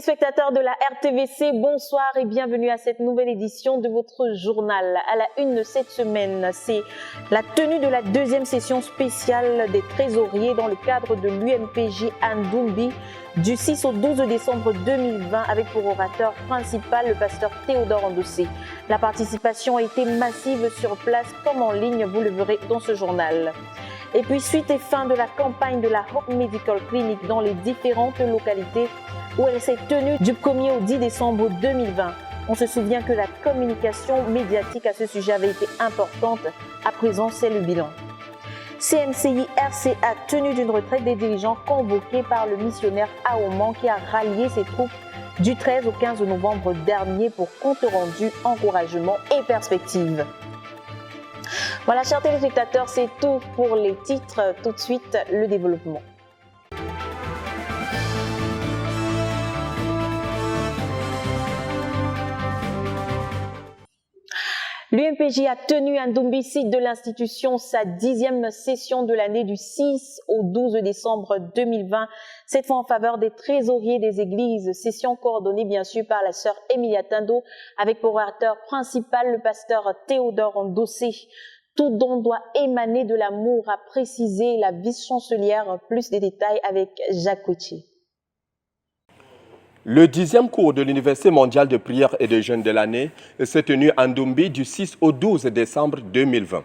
Téléspectateurs de la RTVC, bonsoir et bienvenue à cette nouvelle édition de votre journal. À la une de cette semaine, c'est la tenue de la deuxième session spéciale des trésoriers dans le cadre de l'UMPJ Ndoumbi du 6 au 12 décembre 2020 avec pour orateur principal le pasteur Théodore Andossé. La participation a été massive sur place comme en ligne, vous le verrez dans ce journal. Et puis suite et fin de la campagne de la Hope Medical Clinic dans les différentes localités où elle s'est tenue du 1er au 10 décembre 2020. On se souvient que la communication médiatique à ce sujet avait été importante. À présent, c'est le bilan. CMCI RCA tenu d'une retraite des dirigeants convoqués par le missionnaire Aoman qui a rallié ses troupes du 13 au 15 novembre dernier pour compte rendu, encouragement et perspective. Voilà, chers téléspectateurs, c'est tout pour les titres. Tout de suite, le développement. L'UMPJ a tenu à Ndoumbi, site de l'institution, sa 10e session de l'année du 6 au 12 décembre 2020, cette fois en faveur des trésoriers des églises, session coordonnée bien sûr par la sœur Emilia Tindo, avec pour orateur principal le pasteur Théodore Andossé. Tout don doit émaner de l'amour, a précisé la vice-chancelière. Plus de détails avec Jacques Coutier. Le 10e cours de l'Université mondiale de prière et de jeûne de l'année s'est tenu à Ndoumbi du 6 au 12 décembre 2020.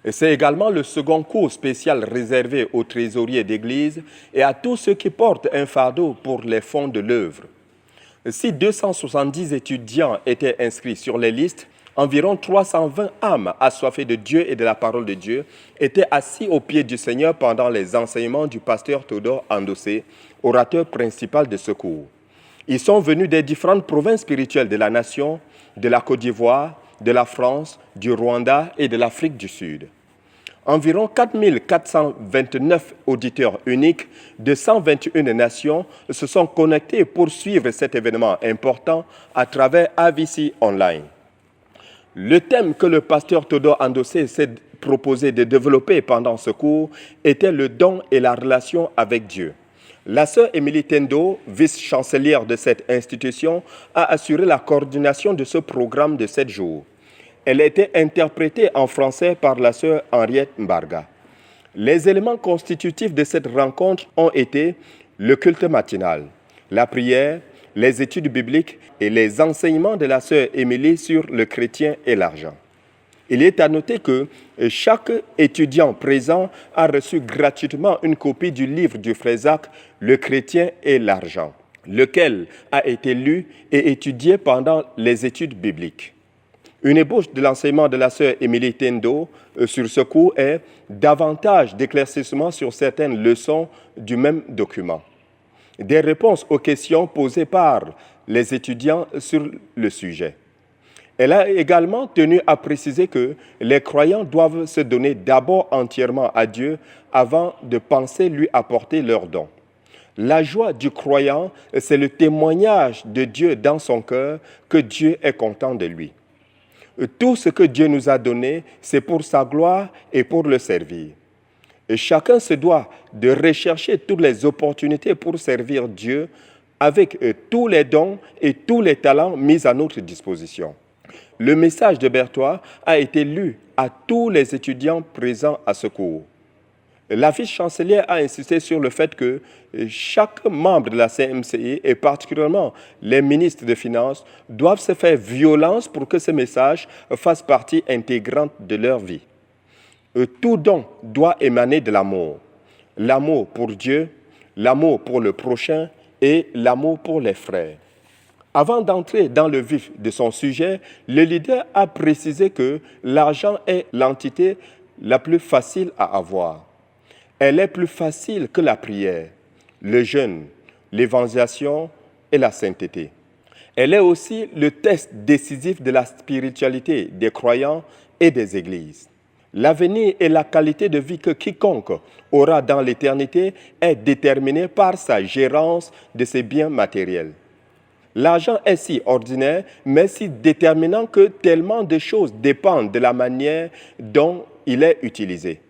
C'est également le second cours spécial réservé aux trésoriers d'église et à tous ceux qui portent un fardeau pour les fonds de l'œuvre. Si 270 étudiants étaient inscrits sur les listes, environ 320 âmes assoiffées de Dieu et de la parole de Dieu étaient assis aux pieds du Seigneur pendant les enseignements du pasteur Théodore Andossé, orateur principal de ce cours. Ils sont venus des différentes provinces spirituelles de la nation, de la Côte d'Ivoire, de la France, du Rwanda et de l'Afrique du Sud. Environ 4429 auditeurs uniques de 121 nations se sont connectés pour suivre cet événement important à travers AVC Online. Le thème que le pasteur Théodore Andossé s'est proposé de développer pendant ce cours était le don et la relation avec Dieu. La sœur Emilia Tindo, vice-chancelière de cette institution, a assuré la coordination de ce programme de 7 jours. Elle a été interprétée en français par la sœur Henriette Mbarga. Les éléments constitutifs de cette rencontre ont été le culte matinal, la prière, les études bibliques et les enseignements de la sœur Émilie sur le chrétien et l'argent. Il est à noter que chaque étudiant présent a reçu gratuitement une copie du livre du frère Zach, Le chrétien et l'argent, lequel a été lu et étudié pendant les études bibliques. Une ébauche de l'enseignement de la sœur Emilia Tindo sur ce cours est davantage d'éclaircissements sur certaines leçons du même document. Des réponses aux questions posées par les étudiants sur le sujet. Elle a également tenu à préciser que les croyants doivent se donner d'abord entièrement à Dieu avant de penser lui apporter leurs dons. La joie du croyant, c'est le témoignage de Dieu dans son cœur que Dieu est content de lui. Tout ce que Dieu nous a donné, c'est pour sa gloire et pour le servir. Et chacun se doit de rechercher toutes les opportunités pour servir Dieu avec tous les dons et tous les talents mis à notre disposition. Le message de Berthois a été lu à tous les étudiants présents à ce cours. La vice-chancelière a insisté sur le fait que chaque membre de la CMCI, et particulièrement les ministres des Finances, doivent se faire violence pour que ce message fasse partie intégrante de leur vie. Tout don doit émaner de l'amour. L'amour pour Dieu, l'amour pour le prochain et l'amour pour les frères. Avant d'entrer dans le vif de son sujet, le leader a précisé que l'argent est l'entité la plus facile à avoir. Elle est plus facile que la prière, le jeûne, l'évangélisation et la sainteté. Elle est aussi le test décisif de la spiritualité des croyants et des églises. L'avenir et la qualité de vie que quiconque aura dans l'éternité est déterminé par sa gérance de ses biens matériels. L'argent est si ordinaire, mais si déterminant que tellement de choses dépendent de la manière dont il est utilisé.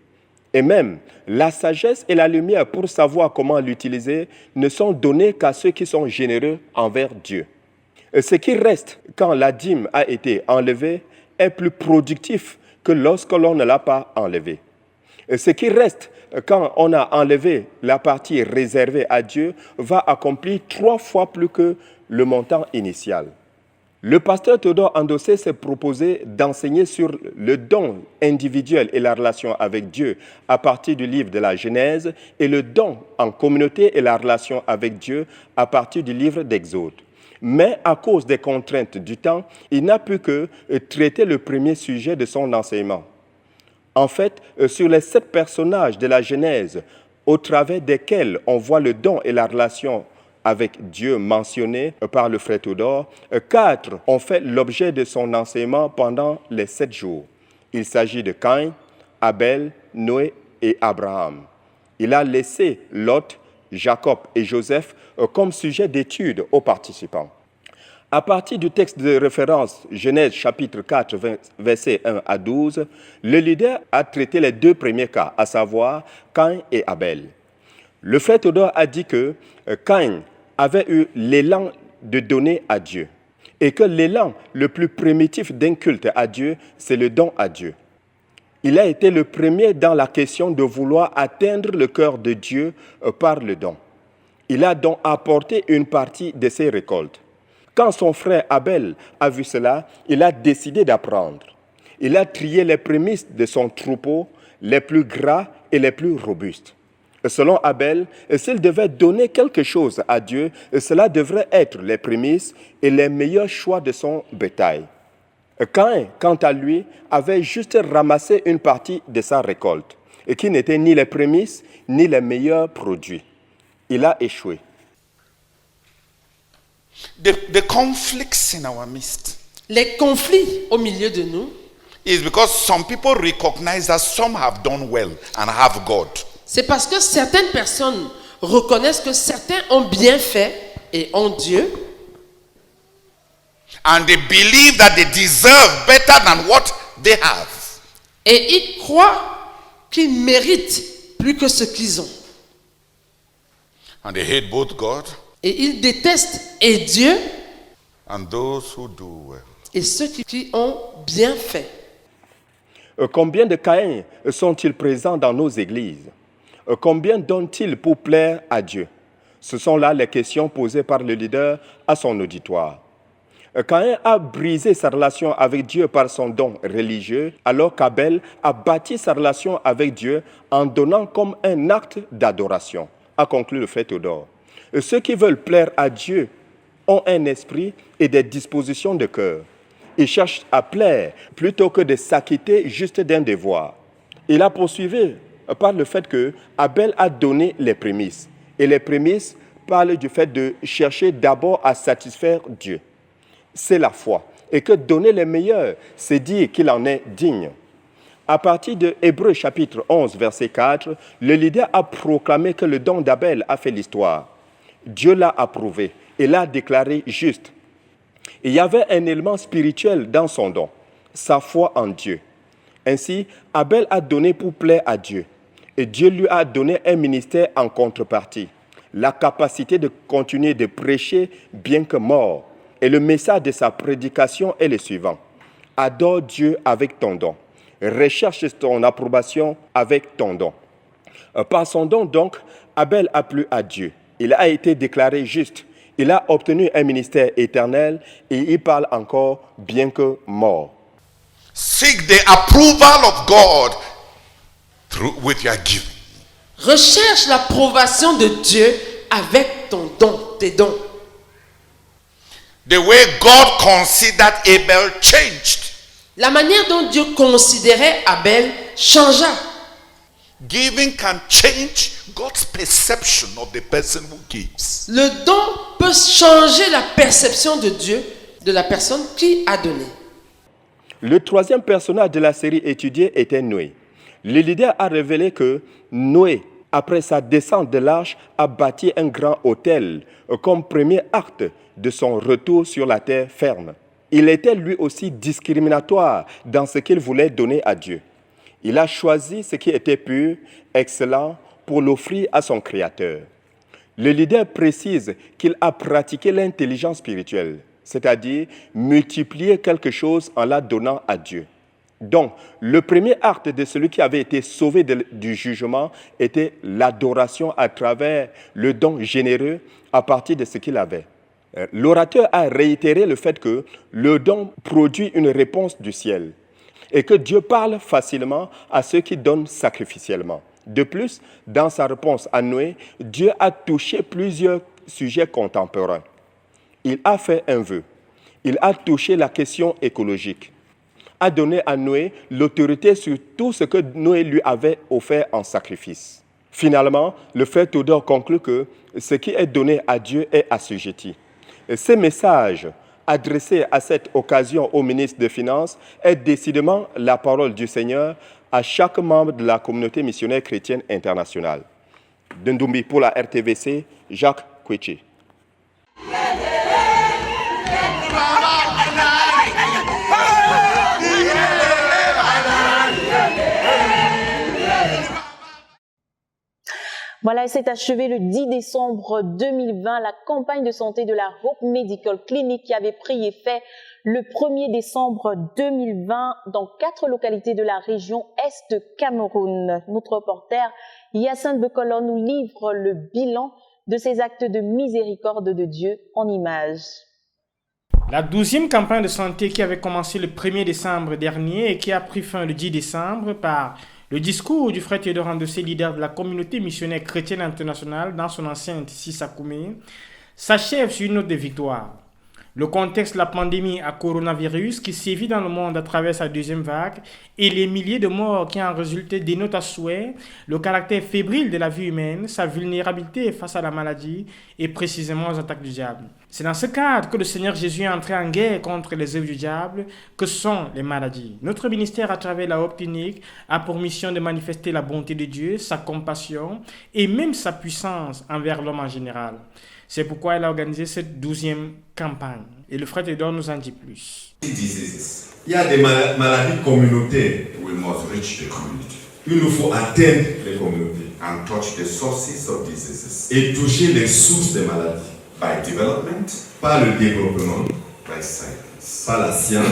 Et même, la sagesse et la lumière pour savoir comment l'utiliser ne sont données qu'à ceux qui sont généreux envers Dieu. Et ce qui reste quand la dîme a été enlevée est plus productif que lorsque l'on ne l'a pas enlevée. Et ce qui reste quand on a enlevé la partie réservée à Dieu va accomplir 3 fois plus que le montant initial. Le pasteur Théodore Andossé s'est proposé d'enseigner sur le don individuel et la relation avec Dieu à partir du livre de la Genèse et le don en communauté et la relation avec Dieu à partir du livre d'Exode. Mais à cause des contraintes du temps, il n'a pu que traiter le premier sujet de son enseignement. En fait, sur les 7 personnages de la Genèse, au travers desquels on voit le don et la relation avec Dieu mentionnés par le frère Théodore, 4 ont fait l'objet de son enseignement pendant les 7 jours. Il s'agit de Caïn, Abel, Noé et Abraham. Il a laissé Lot, Jacob et Joseph comme sujet d'étude aux participants. À partir du texte de référence Genèse chapitre 4, versets 1 à 12, le leader a traité les 2 premiers cas, à savoir Caïn et Abel. Le frère Théodore a dit que Caïn avait eu l'élan de donner à Dieu et que l'élan le plus primitif d'un culte à Dieu, c'est le don à Dieu. Il a été le premier dans la question de vouloir atteindre le cœur de Dieu par le don. Il a donc apporté une partie de ses récoltes. Quand son frère Abel a vu cela, il a décidé d'apprendre. Il a trié les prémices de son troupeau, les plus gras et les plus robustes. Selon Abel, s'il devait donner quelque chose à Dieu, cela devrait être les prémices et les meilleurs choix de son bétail. Caïn, quant à lui, avait juste ramassé une partie de sa récolte, et qui n'était ni les prémices ni les meilleurs produits. Il a échoué. The conflicts in our midst Les conflits au milieu de nous, is because some people recognize that some have done well and have God. c'est parce que certaines personnes reconnaissent que certains ont bien fait et ont Dieu, And they believe that they deserve better than what they have. et ils croient qu'ils méritent plus que ce qu'ils ont. And they hate both God Et ils détestent et Dieu and those who do well. et ceux qui ont bien fait. Combien de Caïns sont-ils présents dans nos églises? Combien donnent-ils pour plaire à Dieu? Ce sont là les questions posées par le leader à son auditoire. Caïn a brisé sa relation avec Dieu par son don religieux, alors qu'Abel a bâti sa relation avec Dieu en donnant comme un acte d'adoration, a conclu le frère Théodore. Ceux qui veulent plaire à Dieu ont un esprit et des dispositions de cœur. Ils cherchent à plaire plutôt que de s'acquitter juste d'un devoir. Il a poursuivi par le fait que Abel a donné les prémices. Et les prémices parlent du fait de chercher d'abord à satisfaire Dieu. C'est la foi. Et que donner les meilleurs, c'est dire qu'il en est digne. À partir de Hébreux chapitre 11, verset 4, le leader a proclamé que le don d'Abel a fait l'histoire. Dieu l'a approuvé et l'a déclaré juste. Il y avait un élément spirituel dans son don, sa foi en Dieu. Ainsi, Abel a donné pour plaire à Dieu. Et Dieu lui a donné un ministère en contrepartie, la capacité de continuer de prêcher bien que mort. Et le message de sa prédication est le suivant. Adore Dieu avec ton don. Recherche ton approbation avec ton don. Par son don, donc, Abel a plu à Dieu. Il a été déclaré juste. Il a obtenu un ministère éternel et il parle encore bien que mort. Seek the approval of God with your giving. Recherche l'approbation de Dieu avec ton don, tes dons. The way God considered Abel changed. La manière dont Dieu considérait Abel changea. Giving can change God's perception of the person who gives. Le don peut changer la perception de Dieu, de la personne qui a donné. Le troisième personnage de la série étudiée était Noé. Le leader a révélé que Noé, après sa descente de l'arche, a bâti un grand autel comme premier acte de son retour sur la terre ferme. Il était lui aussi discriminatoire dans ce qu'il voulait donner à Dieu. Il a choisi ce qui était pur, excellent, pour l'offrir à son Créateur. Le leader précise qu'il a pratiqué l'intelligence spirituelle, c'est-à-dire multiplier quelque chose en la donnant à Dieu. Donc, le premier acte de celui qui avait été sauvé du jugement était l'adoration à travers le don généreux à partir de ce qu'il avait. L'orateur a réitéré le fait que le don produit une réponse du ciel et que Dieu parle facilement à ceux qui donnent sacrificiellement. De plus, dans sa réponse à Noé, Dieu a touché plusieurs sujets contemporains. Il a fait un vœu. Il a touché la question écologique, a donné à Noé l'autorité sur tout ce que Noé lui avait offert en sacrifice. Finalement, le frère Théodore conclut que ce qui est donné à Dieu est assujetti. Et ce message adressé à cette occasion au ministre des Finances est décidément la parole du Seigneur à chaque membre de la communauté missionnaire chrétienne internationale. De Ndoumbi pour la RTVC, Jacques Kouechi. Voilà, c'est achevé le 10 décembre 2020, la campagne de santé de la Hope Medical Clinic qui avait pris effet le 1er décembre 2020 dans 4 localités de la région Est Cameroun. Notre reporter Yacine Bekolo nous livre le bilan de ces actes de miséricorde de Dieu en images. La 12e campagne de santé qui avait commencé le 1er décembre dernier et qui a pris fin le 10 décembre par le discours du frère Théodore Andossé, leader de la communauté missionnaire chrétienne internationale dans son enceinte Sissakoumé, s'achève sur une note de victoire. Le contexte de la pandémie à coronavirus qui sévit dans le monde à travers sa deuxième vague et les milliers de morts qui en résulté dénotent à souhait le caractère fébrile de la vie humaine, sa vulnérabilité face à la maladie et précisément aux attaques du diable. C'est dans ce cadre que le Seigneur Jésus est entré en guerre contre les œuvres du diable que sont les maladies. Notre ministère à travers la Hope Clinic a pour mission de manifester la bonté de Dieu, sa compassion et même sa puissance envers l'homme en général. C'est pourquoi elle a organisé cette 12e campagne. Et le frère Théodore nous en dit plus. Il y a des maladies communautaires. We must reach the community Il nous faut atteindre les communautés and touch the sources of diseases et toucher les sources des maladies. by development, Par le développement, by science. par la science.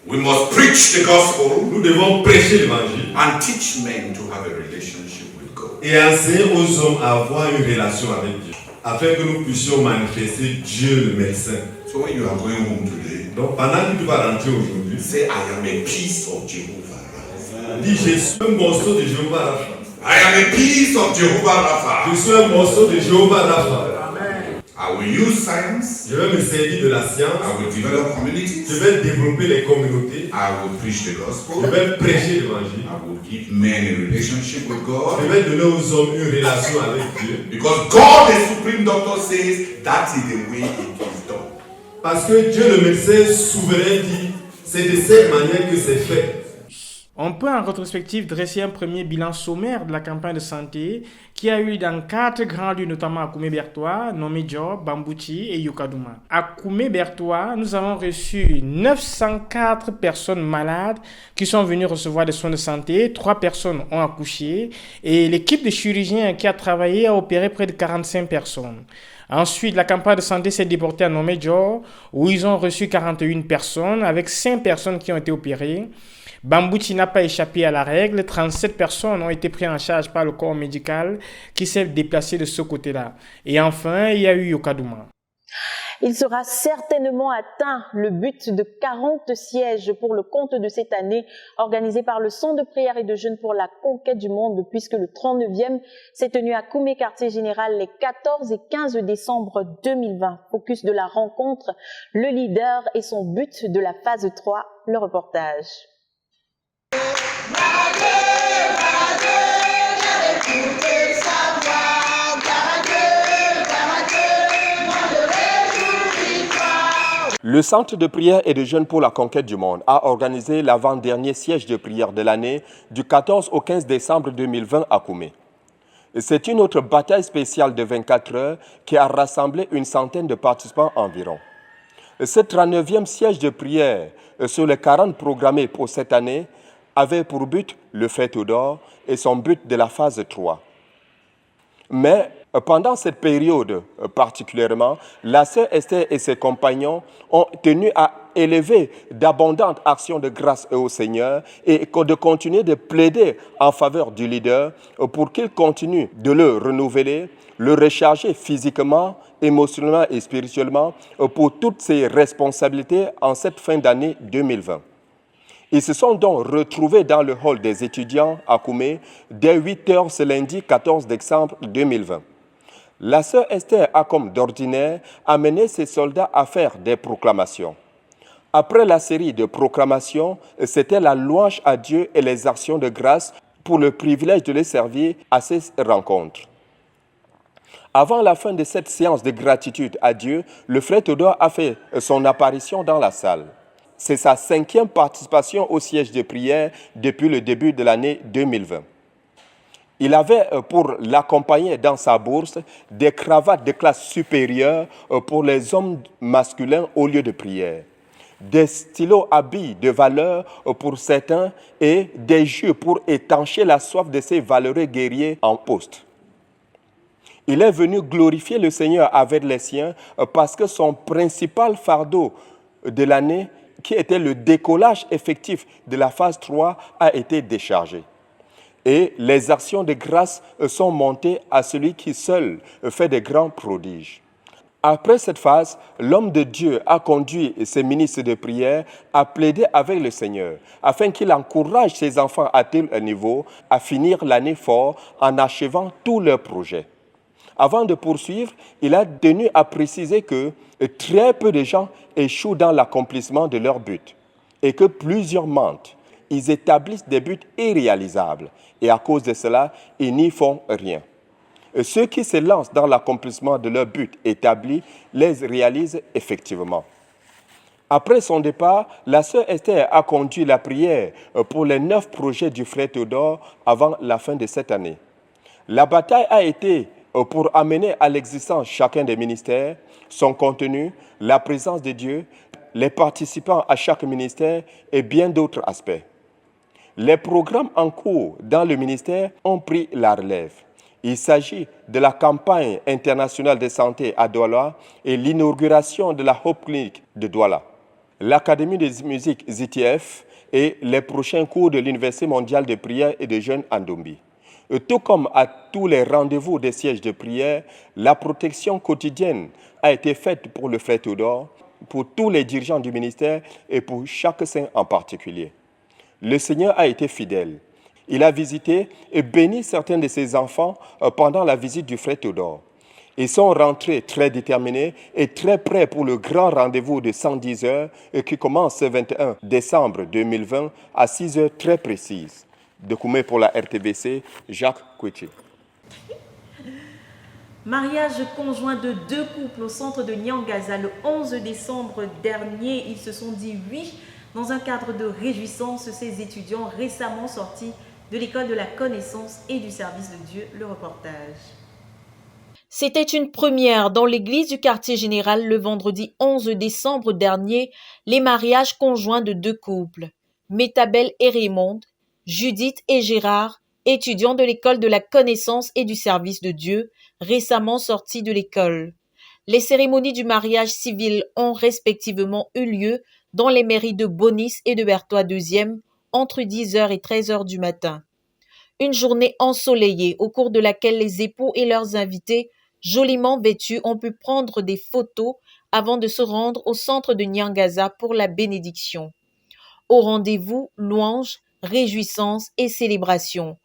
We must preach the gospel Nous devons prêcher l'évangile and teach men to have a relationship with God. et enseigner aux hommes à avoir une relation avec Dieu, afin que nous puissions manifester Dieu le médecin. So when you are going home today, Donc pendant que tu vas rentrer aujourd'hui, say, I am a piece of Jehovah Rapha. dis je suis un morceau de Jéhovah Rapha. I am a piece of Jehovah Rapha. Je suis un morceau de Jéhovah Rapha. I will use science. Je vais me servir de la science. I will develop communities. Je vais développer les communautés. I will preach the Je gospel. vais prêcher l'évangile. I will give men a relationship with Je God. vais donner aux hommes une relation avec Dieu. Because God, the supreme doctor, says that is the way it is done. Parce que Dieu le médecin souverain dit, c'est de cette manière que c'est fait. On peut en rétrospective dresser un premier bilan sommaire de la campagne de santé qui a eu lieu dans 4 grands lieux, notamment à Koumé-Bertois, Nomé-Diop, Bambouti et Yokadouma. À Koumé-Bertois, nous avons reçu 904 personnes malades qui sont venues recevoir des soins de santé. 3 personnes ont accouché et l'équipe de chirurgiens qui a travaillé a opéré près de 45 personnes. Ensuite, la campagne de santé s'est déportée à Nomé-Diop où ils ont reçu 41 personnes avec 5 personnes qui ont été opérées. Bambouti n'a pas échappé à la règle. 37 personnes ont été prises en charge par le corps médical qui s'est déplacé de ce côté-là. Et enfin, il y a eu Yokadouma. Il sera certainement atteint le but de 40 sièges pour le compte de cette année organisé par le Centre de prière et de jeûne pour la conquête du monde puisque le 39e s'est tenu à Koumé, quartier général les 14 et 15 décembre 2020. Focus de la rencontre, le leader et son but de la phase 3, le reportage. Le Centre de prière et de jeûne pour la conquête du monde a organisé l'avant-dernier siège de prière de l'année du 14 au 15 décembre 2020 à Koumé. C'est une autre bataille spéciale de 24 heures qui a rassemblé une centaine de participants environ. Ce 39e siège de prière sur les 40 programmés pour cette année avait pour but le frère Théodore et son but de la phase 3. Mais pendant cette période particulièrement, la sœur Esther et ses compagnons ont tenu à élever d'abondantes actions de grâce au Seigneur et de continuer de plaider en faveur du leader pour qu'il continue de le renouveler, le recharger physiquement, émotionnellement et spirituellement pour toutes ses responsabilités en cette fin d'année 2020. Ils se sont donc retrouvés dans le hall des étudiants à Koumé dès 8h ce lundi 14 décembre 2020. La sœur Esther a, comme d'ordinaire, amené ses soldats à faire des proclamations. Après la série de proclamations, c'était la louange à Dieu et les actions de grâce pour le privilège de les servir à ces rencontres. Avant la fin de cette séance de gratitude à Dieu, le frère Théodore a fait son apparition dans la salle. C'est sa 5e participation au siège de prière depuis le début de l'année 2020. Il avait pour l'accompagner dans sa bourse des cravates de classe supérieure pour les hommes masculins au lieu de prière, des stylos à billes de valeur pour certains et des jus pour étancher la soif de ces valeureux guerriers en poste. Il est venu glorifier le Seigneur avec les siens parce que son principal fardeau de l'année, qui était le décollage effectif de la phase 3, a été déchargé. Et les actions de grâce sont montées à celui qui seul fait de grands prodiges. Après cette phase, l'homme de Dieu a conduit ses ministres de prière à plaider avec le Seigneur, afin qu'il encourage ses enfants à tel niveau à finir l'année fort en achevant tous leurs projets. Avant de poursuivre, il a tenu à préciser que très peu de gens échouent dans l'accomplissement de leur but et que plusieurs mentent. Ils établissent des buts irréalisables et à cause de cela, ils n'y font rien. Et ceux qui se lancent dans l'accomplissement de leur but établi les réalisent effectivement. Après son départ, la sœur Esther a conduit la prière pour les 9 projets du frère Théodore avant la fin de cette année. La bataille a été pour amener à l'existence chacun des ministères, son contenu, la présence de Dieu, les participants à chaque ministère et bien d'autres aspects. Les programmes en cours dans le ministère ont pris la relève. Il s'agit de la campagne internationale de santé à Douala et l'inauguration de la Hope Clinic de Douala, l'Académie de musique ZTF et les prochains cours de l'Université mondiale de prière et de jeûne en Ndombi. Tout comme à tous les rendez-vous des sièges de prière, la protection quotidienne a été faite pour le frère Théodore, pour tous les dirigeants du ministère et pour chaque saint en particulier. Le Seigneur a été fidèle. Il a visité et béni certains de ses enfants pendant la visite du frère Théodore. Ils sont rentrés très déterminés et très prêts pour le grand rendez-vous de 110 heures qui commence le 21 décembre 2020 à 6 heures très précises. De Koumé pour la RTBC, Jacques Kouechi. Mariage conjoint de 2 couples au centre de Nyangaza le 11 décembre dernier. Ils se sont dit oui dans un cadre de réjouissance. Ces étudiants récemment sortis de l'école de la connaissance et du service de Dieu. Le reportage. C'était une première dans l'église du quartier général le vendredi 11 décembre dernier, les mariages conjoints de 2 couples, Métabel et Raymond, Judith et Gérard, étudiants de l'école de la connaissance et du service de Dieu, récemment sortis de l'école. Les cérémonies du mariage civil ont respectivement eu lieu dans les mairies de Bonis et de Berthois II entre 10h et 13h du matin. Une journée ensoleillée au cours de laquelle les époux et leurs invités, joliment vêtus, ont pu prendre des photos avant de se rendre au centre de Nyangaza pour la bénédiction. Au rendez-vous, louanges, réjouissances et célébrations.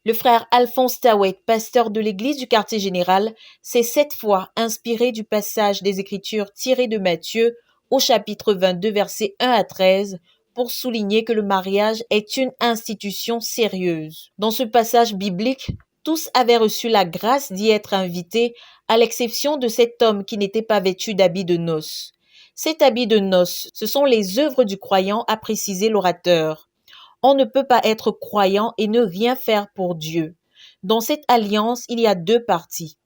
Le frère Alphonse Tawet, pasteur de l'église du quartier général, s'est cette fois inspiré du passage des Écritures tiré de Matthieu au chapitre 22, versets 1 à 13, pour souligner que le mariage est une institution sérieuse. Dans ce passage biblique, tous avaient reçu la grâce d'y être invités, à l'exception de cet homme qui n'était pas vêtu d'habits de noces. Cet habit de noces, ce sont les œuvres du croyant, a précisé l'orateur. On ne peut pas être croyant et ne rien faire pour Dieu. Dans cette alliance, il y a 2 parties.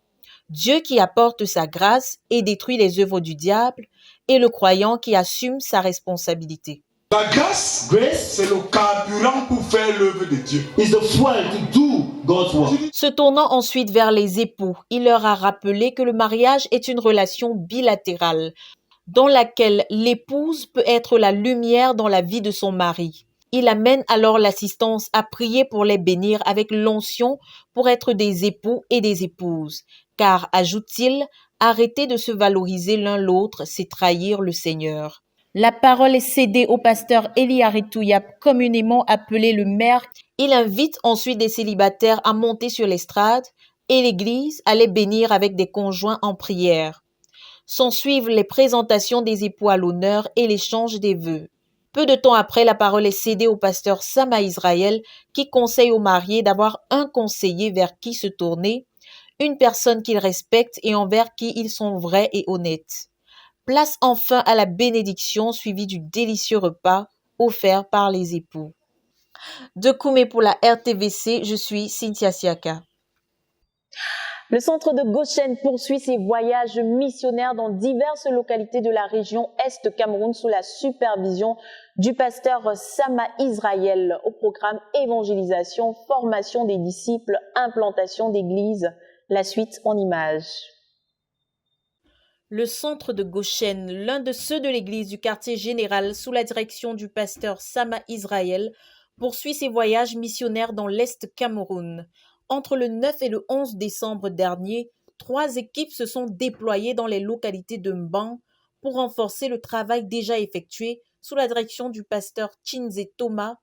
Dieu qui apporte sa grâce et détruit les œuvres du diable, et le croyant qui assume sa responsabilité. La grâce, c'est le carburant pour faire l'œuvre de Dieu. is the fuel to do God's work. Se tournant ensuite vers les époux, il leur a rappelé que le mariage est une relation bilatérale, dans laquelle l'épouse peut être la lumière dans la vie de son mari. Il amène alors l'assistance à prier pour les bénir avec l'onction pour être des époux et des épouses. Car, ajoute-t-il, arrêter de se valoriser l'un l'autre, c'est trahir le Seigneur. La parole est cédée au pasteur Eli Aretouyap, communément appelé le maire. Il invite ensuite des célibataires à monter sur l'estrade et l'église à les bénir avec des conjoints en prière. S'ensuivent les présentations des époux à l'honneur et l'échange des vœux. Peu de temps après, la parole est cédée au pasteur Sama Israël qui conseille aux mariés d'avoir un conseiller vers qui se tourner, une personne qu'ils respectent et envers qui ils sont vrais et honnêtes. Place enfin à la bénédiction suivie du délicieux repas offert par les époux. De Koumé pour la RTVC, je suis Cynthia Siaka. Le centre de Goshen poursuit ses voyages missionnaires dans diverses localités de la région Est Cameroun sous la supervision du pasteur Sama Israël au programme évangélisation, formation des disciples, implantation d'églises. La suite en images. Le centre de Goshen, l'un de ceux de l'église du quartier général sous la direction du pasteur Sama Israël, poursuit ses voyages missionnaires dans l'Est Cameroun. Entre le 9 et le 11 décembre dernier, 3 équipes se sont déployées dans les localités de Mban pour renforcer le travail déjà effectué sous la direction du pasteur Chinze Thomas,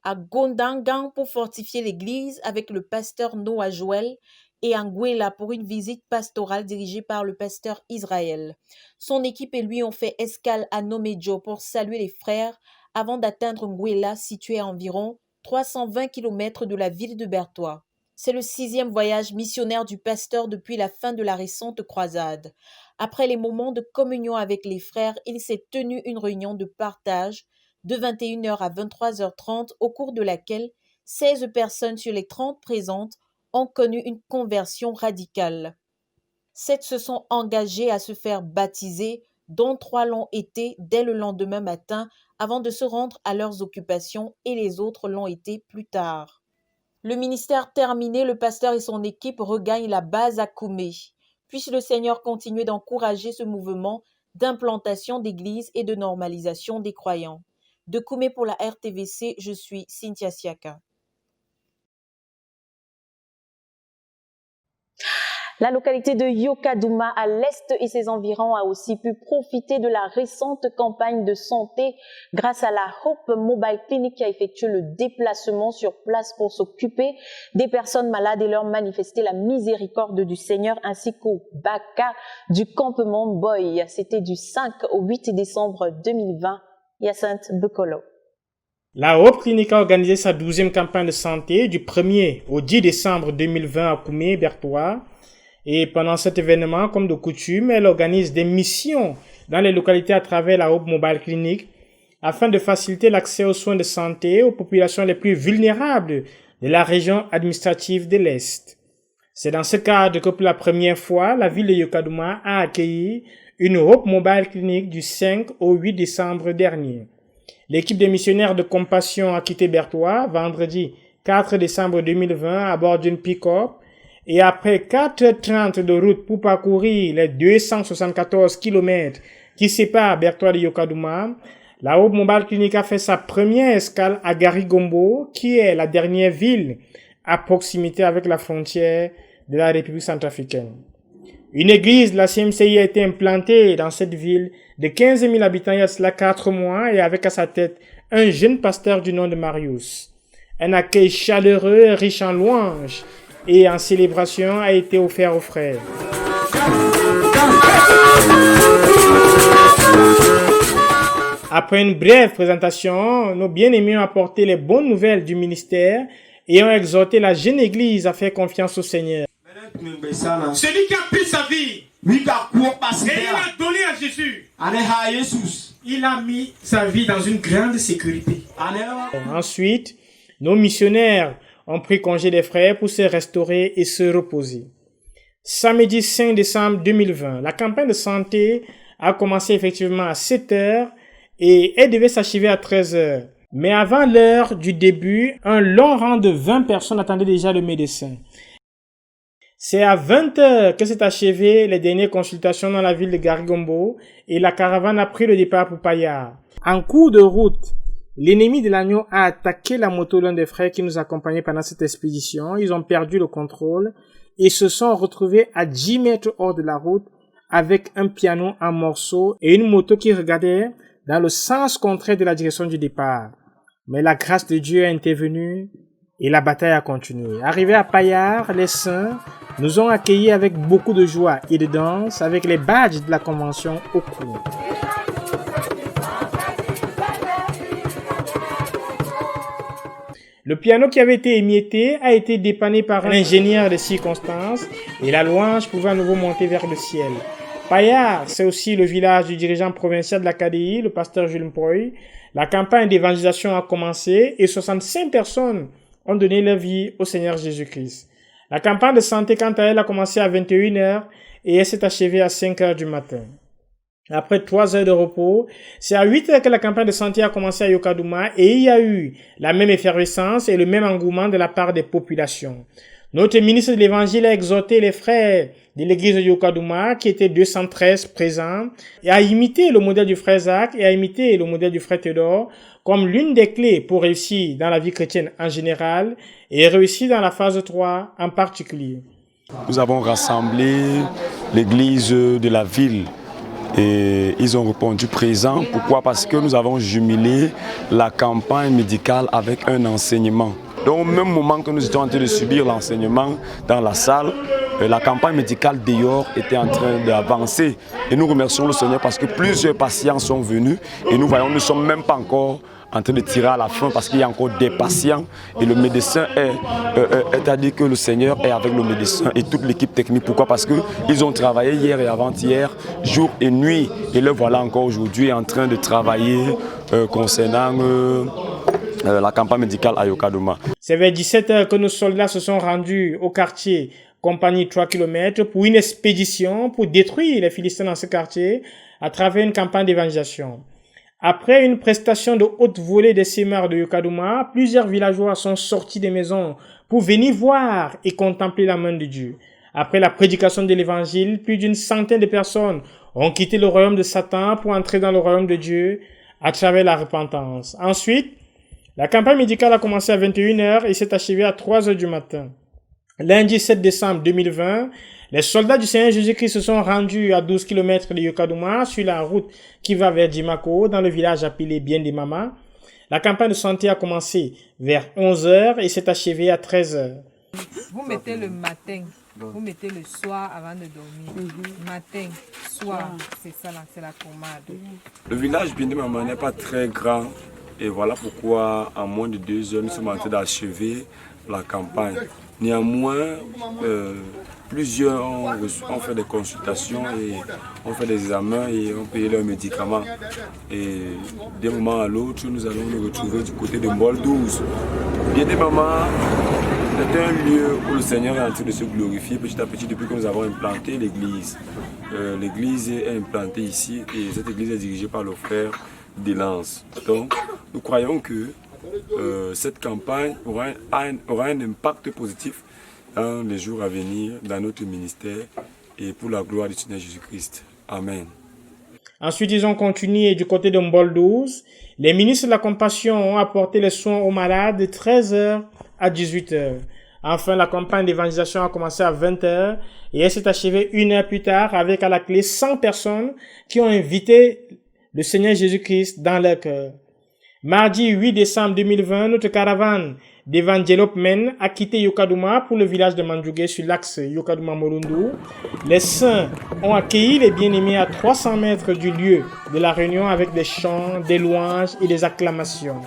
à Gondangang pour fortifier l'église avec le pasteur Noah Joël et à Ngwela pour une visite pastorale dirigée par le pasteur Israël. Son équipe et lui ont fait escale à Nomédjo pour saluer les frères avant d'atteindre Ngwela situé à environ 320 km de la ville de Bertois. C'est le 6e voyage missionnaire du pasteur depuis la fin de la récente croisade. Après les moments de communion avec les frères, il s'est tenu une réunion de partage de 21h à 23h30 au cours de laquelle 16 personnes sur les 30 présentes ont connu une conversion radicale. 7 se sont engagées à se faire baptiser, dont 3 l'ont été dès le lendemain matin avant de se rendre à leurs occupations et les autres l'ont été plus tard. Le ministère terminé, le pasteur et son équipe regagnent la base à Koumé. Puisse le Seigneur continuer d'encourager ce mouvement d'implantation d'églises et de normalisation des croyants. De Koumé pour la RTVC, je suis Cynthia Siaka. La localité de Yokadouma à l'est et ses environs a aussi pu profiter de la récente campagne de santé grâce à la Hope Mobile Clinic qui a effectué le déplacement sur place pour s'occuper des personnes malades et leur manifester la miséricorde du Seigneur ainsi qu'au Baka du campement Boy. C'était du 5 au 8 décembre 2020. Hyacinthe Bekolo. La Hope Clinic a organisé sa 12e campagne de santé du 1er au 10 décembre 2020 à Koumé, Bertois. Et pendant cet événement, comme de coutume, elle organise des missions dans les localités à travers la Hope Mobile Clinic afin de faciliter l'accès aux soins de santé aux populations les plus vulnérables de la région administrative de l'Est. C'est dans ce cadre que pour la première fois, la ville de Yokadouma a accueilli une Hope Mobile Clinic du 5 au 8 décembre dernier. L'équipe des missionnaires de compassion a quitté Bertois vendredi 4 décembre 2020 à bord d'une pick-up. Et après 4h30 de route pour parcourir les 274 km qui séparent Bertois de Yokadouma, la Hope Mobile Clinic a fait sa première escale à Garigombo, qui est la dernière ville à proximité avec la frontière de la République centrafricaine. Une église de la CMCI a été implantée dans cette ville de 15 000 habitants il y a cela 4 mois et avec à sa tête un jeune pasteur du nom de Marius. Un accueil chaleureux, riche en louanges et en célébration a été offert aux frères. Après une brève présentation, nos bien-aimés ont apporté les bonnes nouvelles du ministère et ont exhorté la jeune église à faire confiance au Seigneur. Celui qui a pris sa vie, et il a donné à Jésus, il a mis sa vie dans une grande sécurité. Ensuite, nos missionnaires ont pris congé des frères pour se restaurer et se reposer. Samedi 5 décembre 2020, la campagne de santé a commencé effectivement à 7h et elle devait s'achever à 13h. Mais avant l'heure du début, un long rang de 20 personnes attendait déjà le médecin. C'est à 20h que s'est achevée les dernières consultations dans la ville de Garigombo et la caravane a pris le départ pour Payar. En cours de route, l'ennemi de l'agneau a attaqué la moto l'un des frères qui nous accompagnait pendant cette expédition. Ils ont perdu le contrôle et se sont retrouvés à 10 mètres hors de la route avec un piano en morceaux et une moto qui regardait dans le sens contraire de la direction du départ. Mais la grâce de Dieu est intervenue et la bataille a continué. Arrivés à Payar, les saints nous ont accueillis avec beaucoup de joie et de danse avec les badges de la convention au cou. Le piano qui avait été émietté a été dépanné par un ingénieur de circonstances et la louange pouvait à nouveau monter vers le ciel. Payar, c'est aussi le village du dirigeant provincial de la KDI, le pasteur Jules Mpoy. La campagne d'évangélisation a commencé et 65 personnes ont donné leur vie au Seigneur Jésus-Christ. La campagne de santé, quant à elle, a commencé à 21h et elle s'est achevée à 5h du matin. Après 3 heures de repos, c'est à 8h que la campagne de santé a commencé à Yokadouma et il y a eu la même effervescence et le même engouement de la part des populations. Notre ministre de l'Évangile a exhorté les frères de l'église de Yokadouma, qui étaient 213 présents, et à imiter le modèle du frère Zach et à imiter le modèle du frère Théodore comme l'une des clés pour réussir dans la vie chrétienne en général et réussir dans la phase 3 en particulier. Nous avons rassemblé l'église de la ville et ils ont répondu présent. Pourquoi? Parce que nous avons jumelé la campagne médicale avec un enseignement. Donc au même moment que nous étions en train de subir l'enseignement dans la salle, la campagne médicale dehors était en train d'avancer. Et nous remercions le Seigneur parce que plusieurs patients sont venus et nous voyons, nous ne sommes même pas encore en train de tirer à la fin parce qu'il y a encore des patients et le médecin c'est-à-dire que le Seigneur est avec le médecin et toute l'équipe technique. Pourquoi? Parce qu'ils ont travaillé hier et avant-hier, jour et nuit, et le voilà encore aujourd'hui en train de travailler concernant la campagne médicale à Yokadouma. C'est vers 17h que nos soldats se sont rendus au quartier Compagnie 3 km pour une expédition pour détruire les Philistins dans ce quartier à travers une campagne d'évangélisation. Après une prestation de haute volée des semeurs de Yokadouma, plusieurs villageois sont sortis des maisons pour venir voir et contempler la main de Dieu. Après la prédication de l'évangile, plus d'une centaine de personnes ont quitté le royaume de Satan pour entrer dans le royaume de Dieu à travers la repentance. Ensuite, la campagne médicale a commencé à 21h et s'est achevée à 3h du matin. Lundi 7 décembre 2020, les soldats du Seigneur Jésus-Christ se sont rendus à 12 km de Yokadouma sur la route qui va vers Djimako, dans le village appelé Biendemama. La campagne de santé a commencé vers 11h et s'est achevée à 13h. Vous mettez le matin, vous mettez le soir avant de dormir. Matin, soir, c'est ça là, c'est la pommade. Le village Biendemama n'est pas très grand et voilà pourquoi en moins de 2 heures nous sommes en train d'achever la campagne. Néanmoins, plusieurs ont fait des consultations et ont fait des examens et ont payé leurs médicaments. Et d'un moment à l'autre, nous allons nous retrouver du côté de Mbol 12. Biendemama est un lieu où le Seigneur est en train de se glorifier petit à petit depuis que nous avons implanté l'église. L'église est implantée ici et cette église est dirigée par le frère Delance. Donc, nous croyons que cette campagne aura un impact positif dans les jours à venir, dans notre ministère et pour la gloire du Seigneur Jésus-Christ. Amen. Ensuite, ils ont continué du côté de Mbol 12. Les ministres de la Compassion ont apporté les soins aux malades de 13h à 18h. Enfin, la campagne d'évangélisation a commencé à 20h et elle s'est achevée 1 heure plus tard avec à la clé 100 personnes qui ont invité le Seigneur Jésus-Christ dans leur cœur. Mardi 8 décembre 2020, notre caravane d'évangélisation a quitté Yokadouma pour le village de Mandjougé sur l'axe Yokadouma-Molundu. Les saints ont accueilli les bien-aimés à 300 mètres du lieu de la réunion avec des chants, des louanges et des acclamations.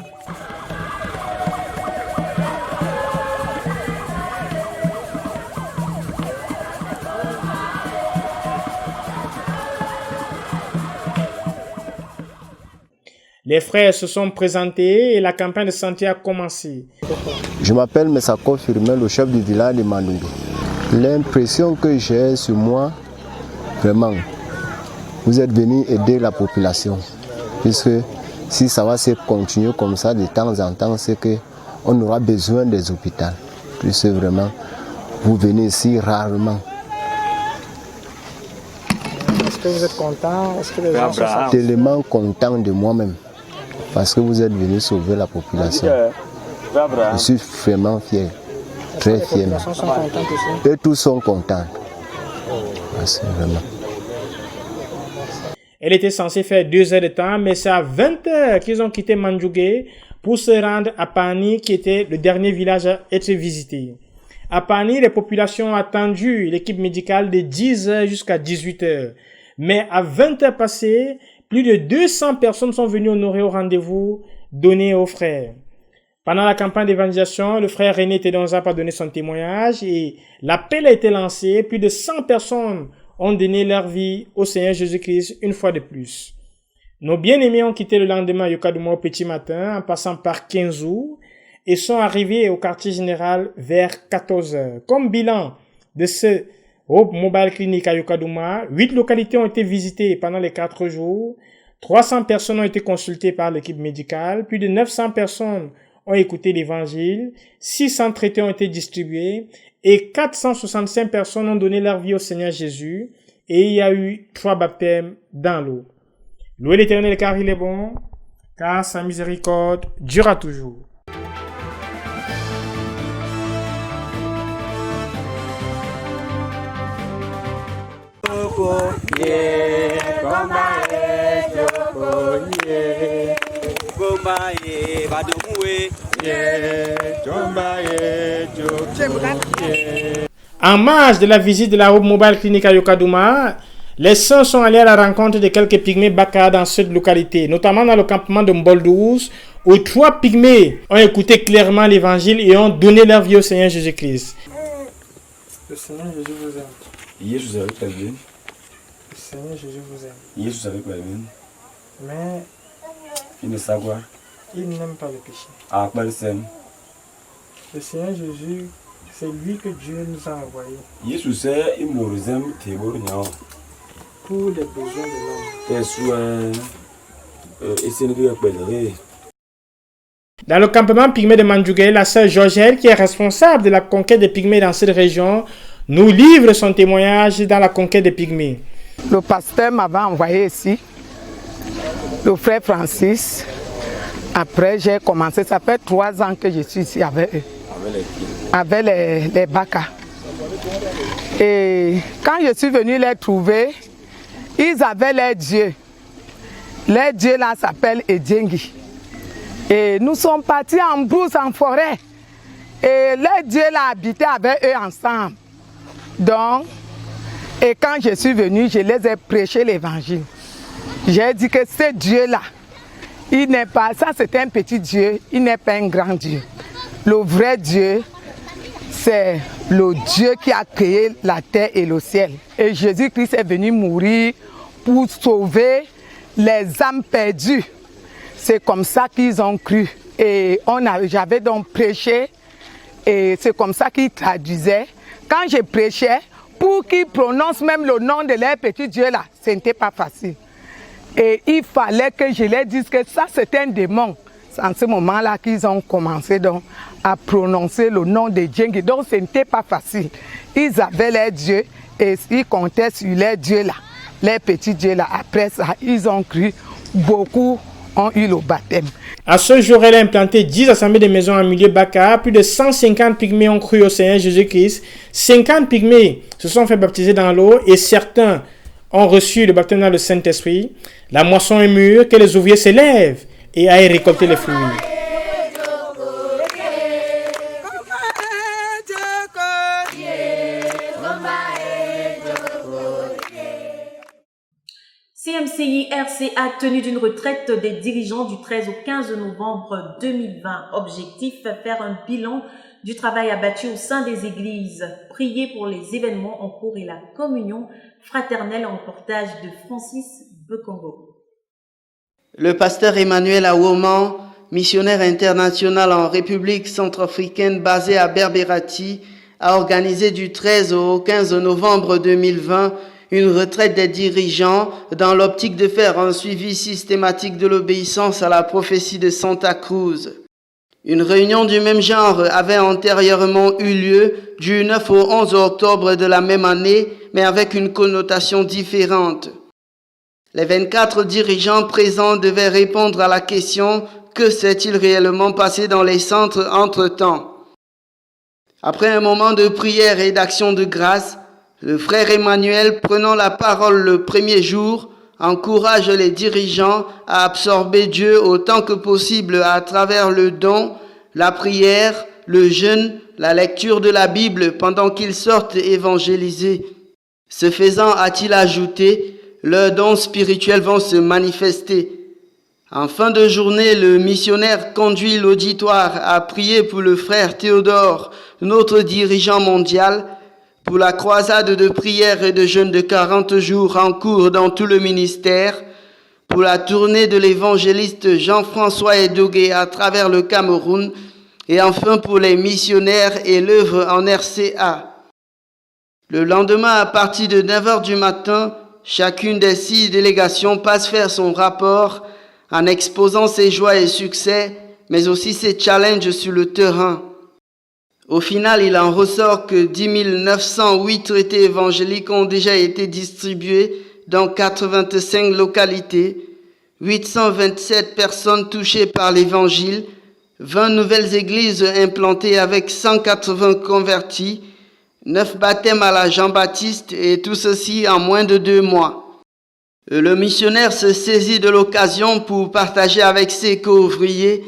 Les frères se sont présentés et la campagne de santé a commencé. Je m'appelle Messako Firmin, le chef du village de Mandjougé. L'impression que j'ai sur moi, vraiment, vous êtes venus aider la population. Puisque Si ça va se continuer comme ça de temps en temps, c'est qu'on aura besoin des hôpitaux. Plus vraiment, vous venez ici rarement. Est-ce que vous êtes content? Est-ce que les gens sont satisfaits? Tellement content de moi-même parce que vous êtes venu sauver la population. Je suis vraiment fier, très fier. Les populations sont contentes aussi. Et tous sont contents. Merci, vraiment. Elle était censée faire 2 heures de temps, mais c'est à 20 heures qu'ils ont quitté Mandjougué pour se rendre à Pani, qui était le dernier village à être visité. À Pani, les populations ont attendu l'équipe médicale de 10 heures jusqu'à 18 heures. Mais à 20 heures passées, plus de 200 personnes sont venues honorer au rendez-vous donné aux frères. Pendant la campagne d'évangélisation, le frère René Tedonzap a donné son témoignage et l'appel a été lancé. Plus de 100 personnes ont donné leur vie au Seigneur Jésus-Christ une fois de plus. Nos bien-aimés ont quitté le lendemain Yokadouma au petit matin en passant par Kinzou et sont arrivés au quartier général vers 14 heures. Comme bilan de ce Hope Mobile Clinic à Yokadouma, 8 localités ont été visitées pendant les 4 jours. 300 personnes ont été consultées par l'équipe médicale. Plus de 900 personnes ont écouté l'évangile. 600 traités ont été distribués. Et 465 personnes ont donné leur vie au Seigneur Jésus. Et il y a eu 3 baptêmes dans l'eau. Louez l'Éternel car il est bon, car sa miséricorde durera toujours. En marge de la visite de la Hope Mobile Clinic à Yokadouma, les saints sont allés à la rencontre de quelques pygmées Baka dans cette localité, notamment dans le campement de Mboldous, où 3 pygmées ont écouté clairement l'évangile et ont donné leur vie au Seigneur Jésus-Christ. Le Seigneur Jésus vous aime. Jesus avec la vie. Le Seigneur Jésus vous aime. Jesus avec la vie. Mais Il ne savoir. il n'aime pas le péché. Ah, pas le Seigneur. Le Seigneur Jésus, c'est lui que Dieu nous a envoyé. Jesus c'est il m'aurait Pour les besoins de l'homme. tes soins. Et c'est une vie. Dans le campement pygmée de Mandjougué, la sœur Georgette, qui est responsable de la conquête des pygmées dans cette région, nous livre son témoignage dans la conquête des pygmées. Le pasteur m'avait envoyé ici, le frère Francis. Après, j'ai commencé, ça fait 3 ans que je suis ici avec eux, avec les Baka. Et quand je suis venu les trouver, ils avaient leur Dieu. Leur Dieu là s'appelle Edjengi. Et nous sommes partis en brousse, en forêt. Et leur Dieu là habitait avec eux ensemble. Donc, et quand je suis venu, je les ai prêché l'évangile. J'ai dit que ce Dieu-là, il n'est pas, ça c'est un petit Dieu, il n'est pas un grand Dieu. Le vrai Dieu, c'est le Dieu qui a créé la terre et le ciel. Et Jésus-Christ est venu mourir pour sauver les âmes perdues. C'est comme ça qu'ils ont cru. Et j'avais donc prêché, et c'est comme ça qu'ils traduisaient. Quand je prêchais, pour qu'ils prononcent même le nom de leur petit Dieu là, ce n'était pas facile. Et il fallait que je leur dise que ça c'est un démon. C'est en ce moment-là qu'ils ont commencé donc à prononcer le nom de Djengi. Donc ce n'était pas facile. Ils avaient leur Dieu et ils comptaient sur leur Dieu là, leur petit Dieu là. Après ça, ils ont cru, beaucoup ont eu le baptême. À ce jour, elle a implanté 10 assemblées de maisons en milieu Baka. Plus de 150 pygmées ont cru au Seigneur Jésus-Christ. 50 pygmées se sont fait baptiser dans l'eau et certains ont reçu le baptême dans le Saint-Esprit. La moisson est mûre, que les ouvriers se lèvent et aillent récolter les fruits. CMCI RCA tenu d'une retraite des dirigeants du 13 au 15 novembre 2020. Objectif, faire un bilan du travail abattu au sein des églises, prier pour les événements en cours et la communion fraternelle en reportage de Francis Bekongo. Le pasteur Emmanuel Awoman, missionnaire international en République centrafricaine basé à Berberati, a organisé du 13 au 15 novembre 2020 une retraite des dirigeants dans l'optique de faire un suivi systématique de l'obéissance à la prophétie de Santa Cruz. Une réunion du même genre avait antérieurement eu lieu du 9 au 11 octobre de la même année, mais avec une connotation différente. Les 24 dirigeants présents devaient répondre à la question « Que s'est-il réellement passé dans les centres entre-temps » Après un moment de prière et d'action de grâce, le frère Emmanuel, prenant la parole le premier jour, encourage les dirigeants à absorber Dieu autant que possible à travers le don, la prière, le jeûne, la lecture de la Bible pendant qu'ils sortent évangéliser. Ce faisant, a-t-il ajouté, leurs dons spirituels vont se manifester. En fin de journée, le missionnaire conduit l'auditoire à prier pour le frère Théodore, notre dirigeant mondial, pour la croisade de prière et de jeûne de 40 jours en cours dans tout le ministère, pour la tournée de l'évangéliste Jean-François Edogué à travers le Cameroun, et enfin pour les missionnaires et l'œuvre en RCA. Le lendemain, à partir de 9h du matin, chacune des 6 délégations passe faire son rapport en exposant ses joies et succès, mais aussi ses challenges sur le terrain. Au final, il en ressort que 10 908 traités évangéliques ont déjà été distribués dans 85 localités, 827 personnes touchées par l'évangile, 20 nouvelles églises implantées avec 180 convertis, 9 baptêmes à la Jean-Baptiste et tout ceci en moins de 2 mois. Le missionnaire se saisit de l'occasion pour partager avec ses co-ouvriers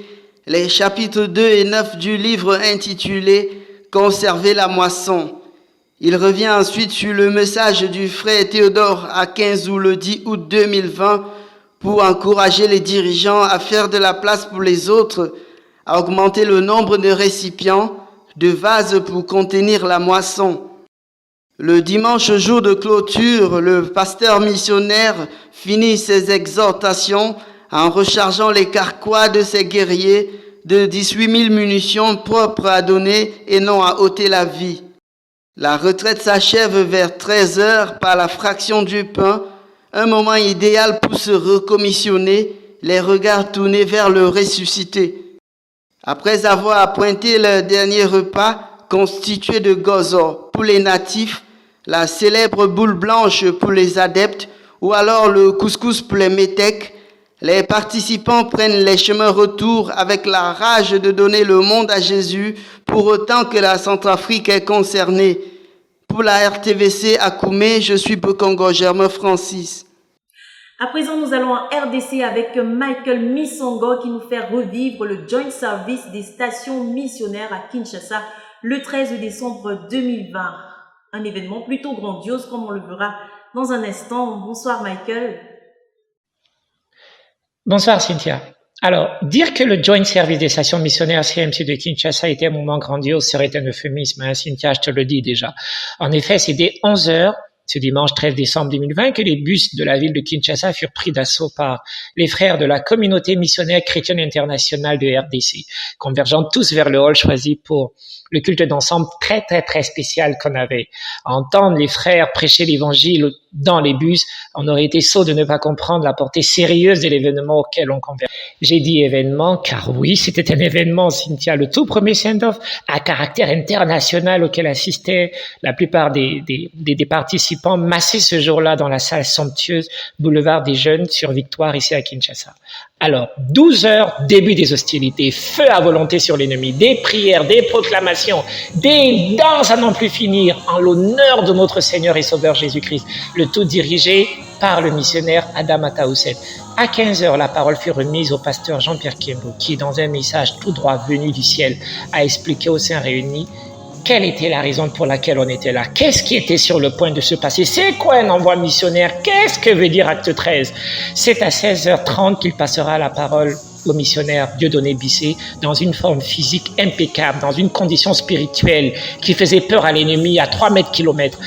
les chapitres 2 et 9 du livre intitulé « Conserver la moisson ». Il revient ensuite sur le message du frère Théodore à 15 ou le 10 août 2020 pour encourager les dirigeants à faire de la place pour les autres, à augmenter le nombre de récipients, de vases pour contenir la moisson. Le dimanche jour de clôture, le pasteur missionnaire finit ses exhortations en rechargeant les carquois de ses guerriers de 18 000 munitions propres à donner et non à ôter la vie. La retraite s'achève vers 13h par la fraction du pain, un moment idéal pour se recommissionner, les regards tournés vers le ressuscité. Après avoir appointé le dernier repas constitué de gozo pour les natifs, la célèbre boule blanche pour les adeptes ou alors le couscous pour les métèques, les participants prennent les chemins retour avec la rage de donner le monde à Jésus pour autant que la Centrafrique est concernée. Pour la RTVC à Koumé, je suis Bokongo Germain Francis. À présent, nous allons en RDC avec Michael Misongo qui nous fait revivre le Joint Service des stations missionnaires à Kinshasa le 13 décembre 2020. Un événement plutôt grandiose comme on le verra dans un instant. Bonsoir Michael. Bonsoir Cynthia. Alors, dire que le Joint Service des stations missionnaires CMC de Kinshasa était un moment grandiose serait un euphémisme, hein, Cynthia, je te le dis déjà. En effet, c'est dès 11h, ce dimanche 13 décembre 2020, que les bus de la ville de Kinshasa furent pris d'assaut par les frères de la communauté missionnaire chrétienne internationale de RDC, convergeant tous vers le hall choisi pour le culte d'ensemble très spécial qu'on avait. À entendre les frères prêcher l'évangile dans les bus, on aurait été sot de ne pas comprendre la portée sérieuse de l'événement auquel on converge. J'ai dit événement car oui, c'était un événement, Cynthia, le tout premier send-off à caractère international auquel assistaient la plupart des participants massés ce jour-là dans la salle somptueuse Boulevard des Jeunes sur Victoire ici à Kinshasa. Alors, 12 heures, début des hostilités, feu à volonté sur l'ennemi, des prières, des proclamations, des danses à n'en plus finir en l'honneur de notre Seigneur et Sauveur Jésus-Christ, le tout dirigé par le missionnaire Adam Ataouset. À 15 heures, la parole fut remise au pasteur Jean-Pierre Kiembo, qui, dans un message tout droit venu du ciel, a expliqué aux saints réunis quelle était la raison pour laquelle on était là, qu'est-ce qui était sur le point de se passer, c'est quoi un envoi missionnaire, qu'est-ce que veut dire acte 13. C'est à 16h30 qu'il passera la parole au missionnaire Dieudonné Bissé dans une forme physique impeccable, dans une condition spirituelle qui faisait peur à l'ennemi à 3 mètres kilomètres.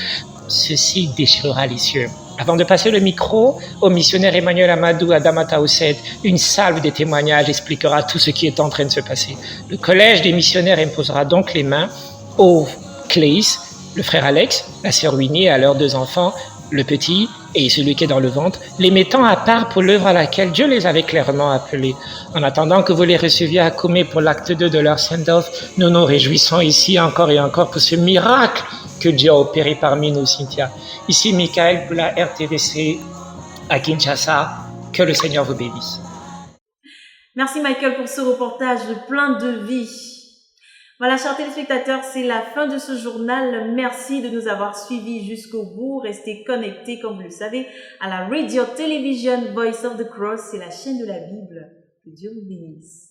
Ceci déchirera les cieux. Avant de passer le micro au missionnaire Emmanuel Amadou Adama Taouset, une salve de témoignages expliquera tout ce qui est en train de se passer. Le collège des missionnaires imposera donc les mains aux Cléis, le frère Alex, la sœur Winnie et à leurs 2 enfants, le petit et celui qui est dans le ventre, les mettant à part pour l'œuvre à laquelle Dieu les avait clairement appelés. En attendant que vous les receviez à Koumé pour l'acte 2 de leur send-off, nous nous réjouissons ici encore et encore pour ce miracle que Dieu a opéré parmi nous, Cynthia. Ici, Michael pour la RTVC à Kinshasa. Que le Seigneur vous bénisse. Merci Michael pour ce reportage plein de vie. Voilà, chers téléspectateurs, c'est la fin de ce journal. Merci de nous avoir suivis jusqu'au bout. Restez connectés, comme vous le savez, à la Radio Television Voice of the Cross. C'est la chaîne de la Bible. Que Dieu vous bénisse.